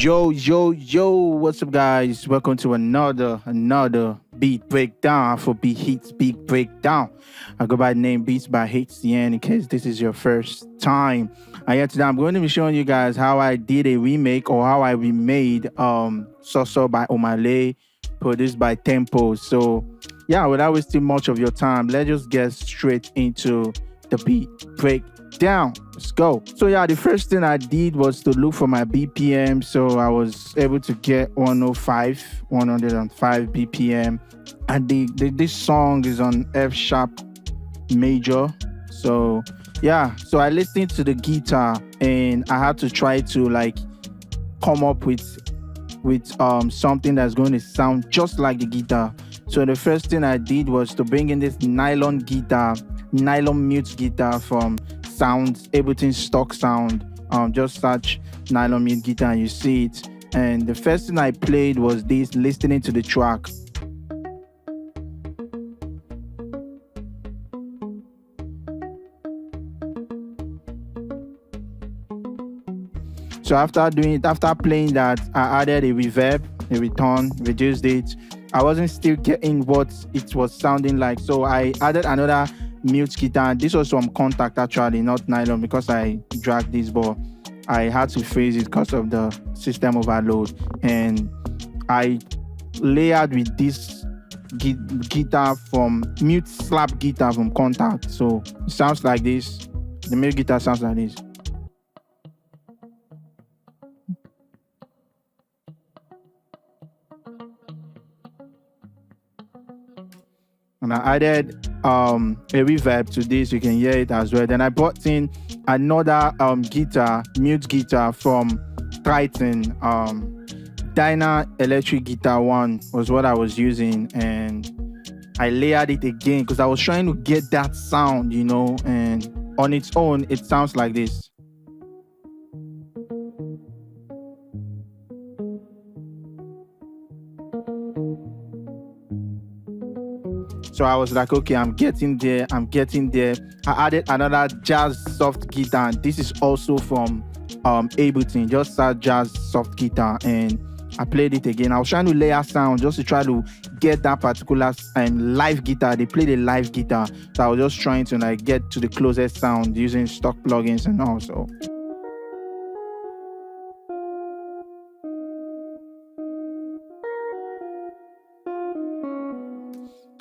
Yo, what's up, guys? Welcome to another beat breakdown. Afrobeat Hitz beat breakdown. I go by the name Beats by Hitz, in case this is your first time. And yeah, today I'm going to be showing you guys how I did a remake or how I remade Soso by Omah, produced by Tempo. So yeah, without wasting much of your time, let's just get straight into the beat breakdown. Let's go. So yeah, the first thing I did was to look for my BPM. So I was able to get 105 BPM. And this song is on F sharp major. So yeah, so I listened to the guitar and I had to try to like come up with something that's going to sound just like the guitar. So the first thing I did was to bring in this nylon mute guitar from Sounds, Ableton stock sound. Just search nylon mute guitar and you see it. And the first thing I played was this, listening to the track. So after playing that, I added a reverb, a return, reduced it. I wasn't still getting what it was sounding like, so I added another mute guitar. This was from Contact actually, not nylon, because I dragged this, but I had to freeze it because of the system overload. And I layered with this guitar from mute slap guitar from Contact. So it sounds like this. The mute guitar sounds like this. And I added a reverb to this. You can hear it as well. Then I brought in another mute guitar from Triton. Dyna Electric Guitar 1 was what I was using, and I layered it again because I was trying to get that sound, and on its own it sounds like this. So I was like, okay, I'm getting there. I added another jazz soft guitar. This is also from Ableton, just a jazz soft guitar. And I played it again. I was trying to layer sound just to try to get that particular live guitar. They played a live guitar. So I was just trying to like get to the closest sound using stock plugins and also.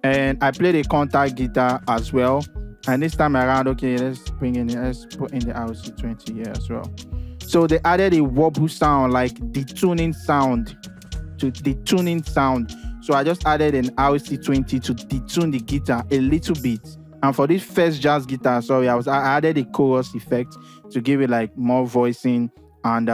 And I played a Contact guitar as well. And this time around, okay, let's put in the RC20 here as well. So they added a wobble sound, like detuning sound. So I just added an RC20 to detune the guitar a little bit. And for this first jazz guitar, I added a chorus effect to give it like more voicing. And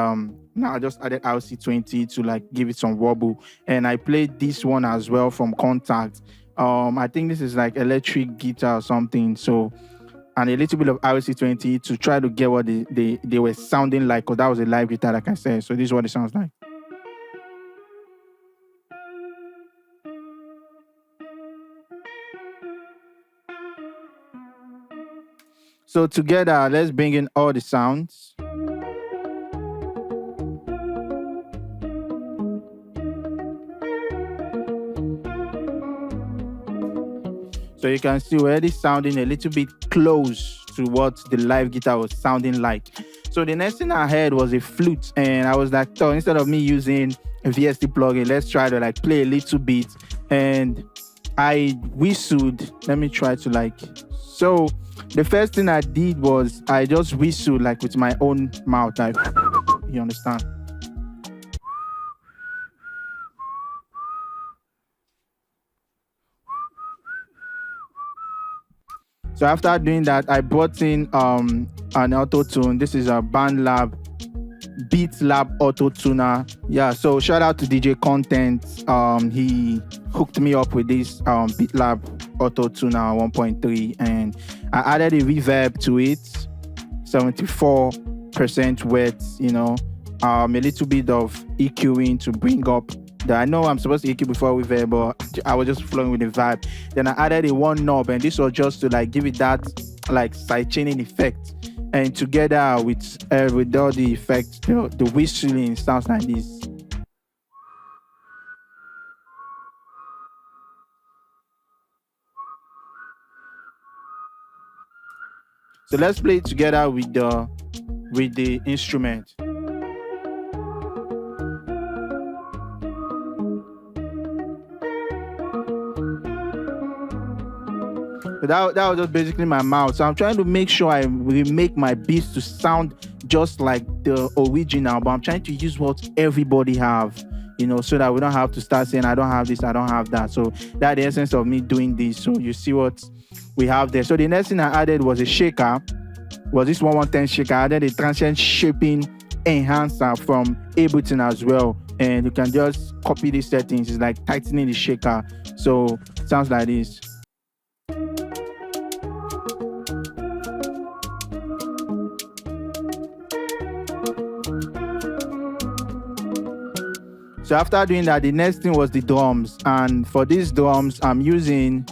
now I just added RC20 to like give it some wobble. And I played this one as well from Contact. I think this is like electric guitar or something. So, and a little bit of RC20 to try to get what they were sounding like, because that was a live guitar, like I said. So this is what it sounds like. So together, let's bring in all the sounds. So you can see we're already sounding a little bit close to what the live guitar was sounding like. So the next thing I heard was a flute, and I was like, so instead of me using a VST plugin, let's try to like play a little bit. And I whistled. Let me try to like. So the first thing I did was I just whistled like with my own mouth, like, you understand? So after doing that, I brought in an auto tune. This is a BandLab Beat Lab auto tuner. Yeah, so shout out to DJ Content. He hooked me up with this Beat Lab auto tuner 1.3, and I added a reverb to it, 74% wet, a little bit of EQing to bring up. I know I'm supposed to EQ before reverb, but I was just flowing with the vibe. Then I added a one knob, and this was just to like give it that like side chaining effect. and together with all the effects, the whistling sounds like this. So let's play it together with the instrument. So that was just basically my mouth. So I'm trying to make sure I remake my beats to sound just like the original, but I'm trying to use what everybody have, so that we don't have to start saying I don't have this, I don't have that. So that's the essence of me doing this. So you see what we have there. So the next thing I added was a shaker. Was this 1110 shaker? I added a transient shaping enhancer from Ableton as well. And you can just copy these settings. It's like tightening the shaker. So it sounds like this. So after doing that, the next thing was the drums. And for these drums, I'm using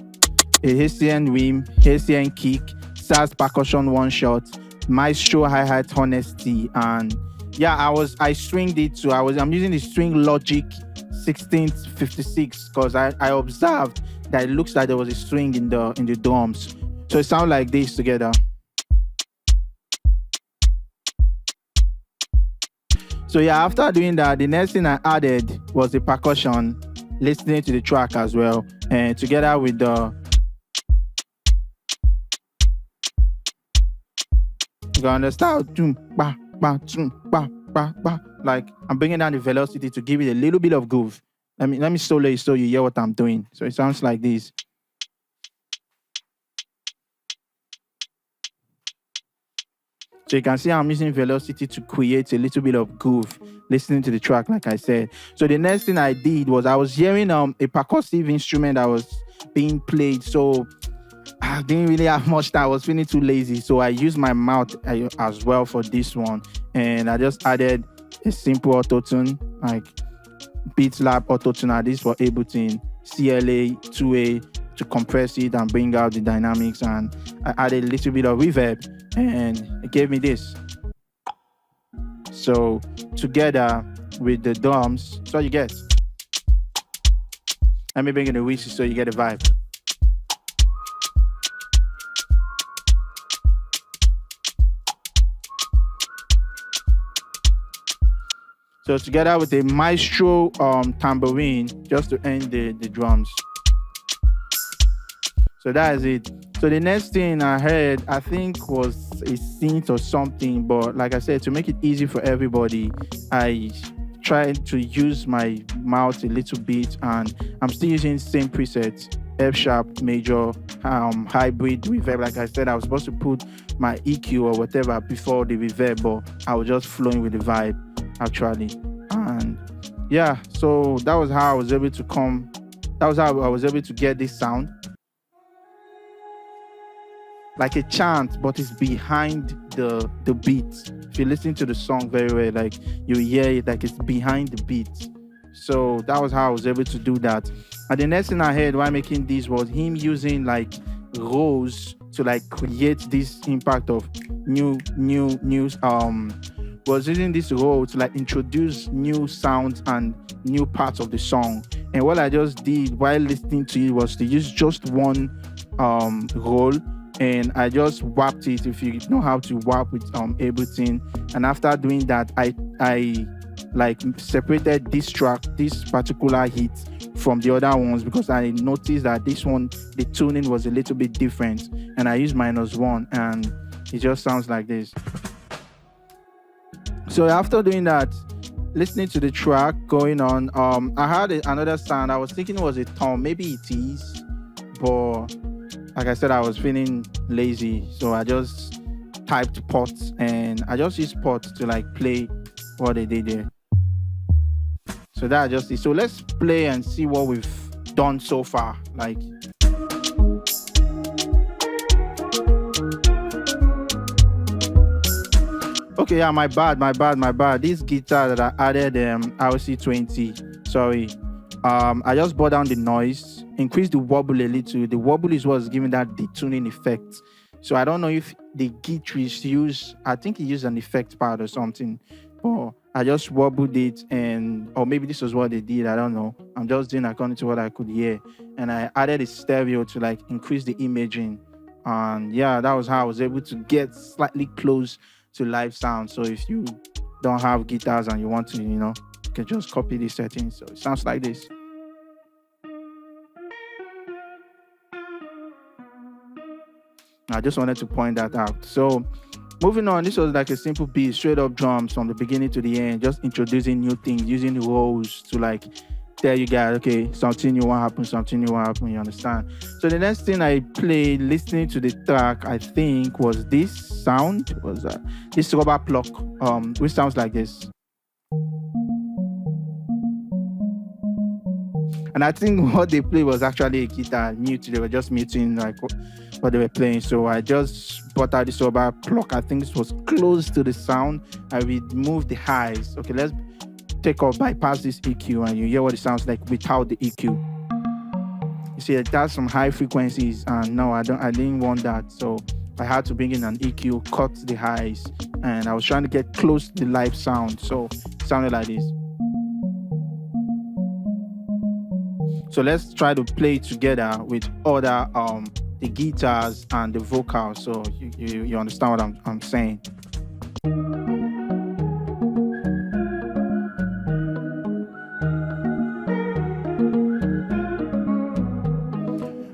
a Haitian rim, Haitian kick, SAS percussion one shot, Maestro hi-hat honesty, and yeah, I stringed it to I'm using the string Logic 1656 because I observed that it looks like there was a string in the drums. So it sounds like this together. So yeah, after doing that, the next thing I added was the percussion, listening to the track as well, and together with the you understand, like I'm bringing down the velocity to give it a little bit of groove. Let me solo it so you hear what I'm doing. So it sounds like this. So you can see I'm using velocity to create a little bit of groove, listening to the track, like I said. So the next thing I did was I was hearing a percussive instrument that was being played. So I didn't really have much time. I was feeling too lazy. So I used my mouth as well for this one. And I just added a simple auto-tune, like Beat Lab auto-tune. This for Ableton, CLA 2A to compress it and bring out the dynamics. And I added a little bit of reverb and it gave me this. So together with the drums, so you get. Let me bring in the whistle so you get a vibe. So together with a Maestro tambourine, just to end the drums. So that is it. So the next thing I heard, I think was a synth or something, but like I said, to make it easy for everybody, I tried to use my mouth a little bit, and I'm still using same preset, F sharp major, hybrid reverb. Like I said, I was supposed to put my EQ or whatever before the reverb, but I was just flowing with the vibe actually. And yeah, so that was how I was able to get this sound. Like a chant, but it's behind the beat. If you listen to the song very well, like you hear it like it's behind the beat. So that was how I was able to do that. And the next thing I heard while making this was him using like rows to like create this impact of new was using this row to like introduce new sounds and new parts of the song. And what I just did while listening to it was to use just one roll, and I just warped it. If you know how to warp with Ableton, and after doing that, I like separated this track, this particular hit, from the other ones, because I noticed that this one, the tuning was a little bit different, and I used -1, and it just sounds like this. So after doing that, listening to the track going on, I heard another sound. I was thinking it was a tom, maybe it is, but like I said, I was feeling lazy, so I just typed pots, and I just used pots to like play what they did there. So that just is. So let's play and see what we've done so far. Like, okay, yeah, my bad. This guitar that I added, RC20. Sorry, I just brought down the noise, increased the wobble a little. The wobble is what's giving that detuning effect. So I don't know if the guitarist used, I think he used an effect pad or something, but I just wobbled it, and or maybe this was what they did. I don't know. I'm just doing according to what I could hear, and I added a stereo to like increase the imaging, and yeah, that was how I was able to get slightly close to live sound. So if you don't have guitars and you want to, you can just copy these settings. So it sounds like this. I just wanted to point that out. So moving on, this was like a simple beat, straight up drums from the beginning to the end, just introducing new things, using the rolls to like tell you guys, okay, something new won't happen, something new won't happen, you understand? So the next thing I played, listening to the track, I think was this sound, was this rubber pluck, which sounds like this. And I think what they played was actually a guitar mute. They were just muting like what they were playing. So I just brought out this rubber pluck. I think this was close to the sound. I removed the highs. Okay, let's take or bypass this EQ, and you hear what it sounds like without the EQ. You see, it has some high frequencies, and no, I didn't want that. So I had to bring in an EQ, cut the highs, and I was trying to get close to the live sound. So it sounded like this. So let's try to play together with other the guitars and the vocals, so you understand what I'm saying.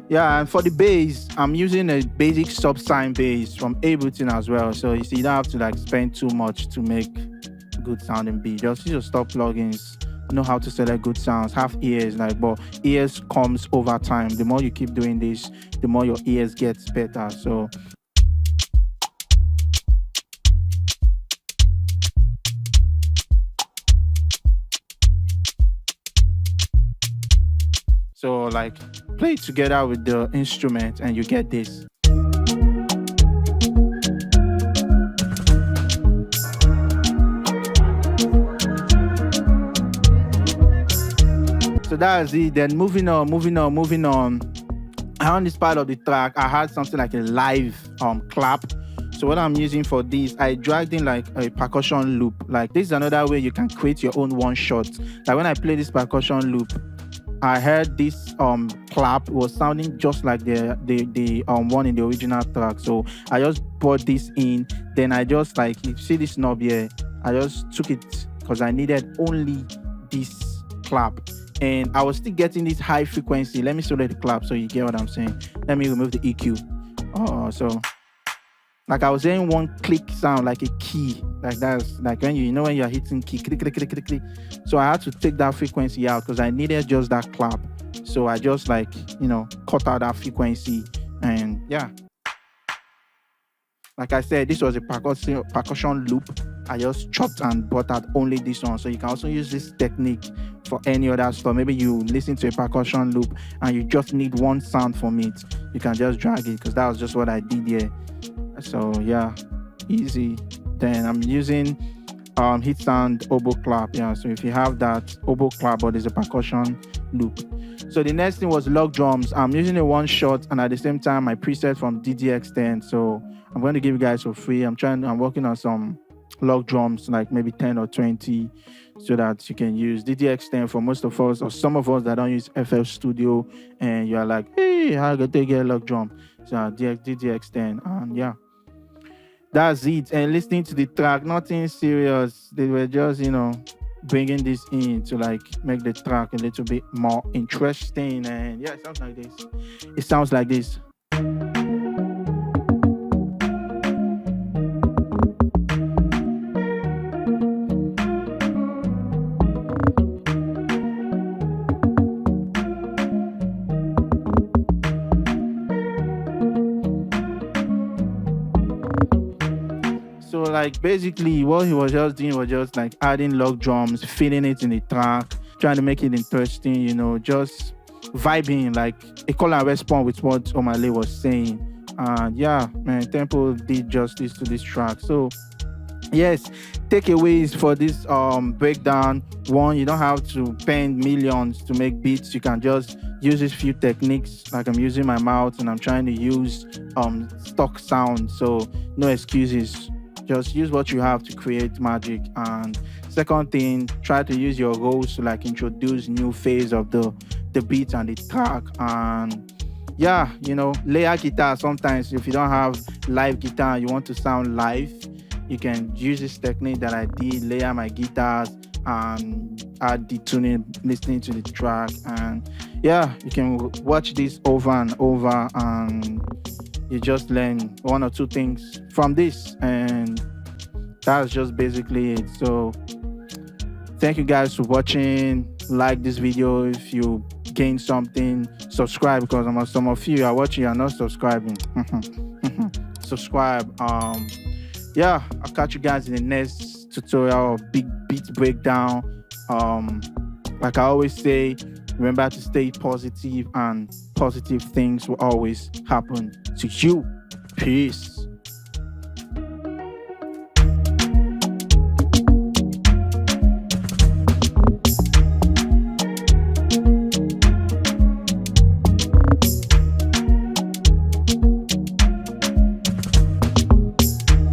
Yeah, and for the bass, I'm using a basic subsine bass from Ableton as well. So you see, you don't have to like spend too much to make good sounding beat. Just use your stock plugins. Know how to select good sounds, have ears, but ears comes over time. The more you keep doing this, the more your ears gets better. So like play it together with the instrument and you get this. So that's it. Then moving on. On this part of the track, I had something like a live clap. So what I'm using for this, I dragged in like a percussion loop. Like this is another way you can create your own one shot. Like when I play this percussion loop, I heard this clap was sounding just like the one in the original track. So I just brought this in. Then I just like, you see this knob here, I just took it because I needed only this clap. And I was still getting this high frequency. Let me solo the clap so you get what I'm saying. Let me remove the EQ. So like I was hearing one click sound, like a key. Like that's like when when you're hitting key, click, click, click, click, click. So I had to take that frequency out because I needed just that clap. So I just like, cut out that frequency. And yeah. Like I said, this was a percussion loop. I just chopped and brought out only this one. So you can also use this technique for any other stuff. Maybe you listen to a percussion loop and you just need one sound from it. You can just drag it because that was just what I did here. So yeah, easy. Then I'm using Hitz and oboe clap. Yeah, so if you have that oboe clap, but there's a percussion loop. So the next thing was log drums. I'm using a one shot and at the same time my preset from DDX10. So I'm going to give you guys for free. I'm working on some log drums, like maybe 10 or 20, so that you can use DDX10 for most of us or some of us that don't use FL Studio and you're like, hey, how can I get a log drum? So DDX10, and yeah, that's it. And listening to the track, nothing serious. They were just, bringing this in to like make the track a little bit more interesting. And yeah, it sounds like this. It sounds like this. So like basically what he was just doing was just like adding log drums, filling it in the track, trying to make it interesting, just vibing, like a call and response with what Omah was saying. And yeah, man, Tempo did justice to this track. So yes, takeaways for this breakdown. One, you don't have to spend millions to make beats. You can just use these few techniques, like I'm using my mouth and I'm trying to use stock sound. So no excuses. Just use what you have to create magic. And second thing, try to use your roles to like introduce new phase of the beat and the track. And yeah, layer guitar. Sometimes if you don't have live guitar and you want to sound live, you can use this technique that I did, layer my guitars and add the tuning, listening to the track. And yeah, you can watch this over and over, and you just learn one or two things from this. And that's just basically it. So thank you guys for watching. Like this video if you gain something. Subscribe, because some of you are watching, you are not subscribing. Subscribe. Yeah, I'll catch you guys in the next tutorial of big beat breakdown. Like I always say, remember to stay positive, and positive things will always happen to you. Peace.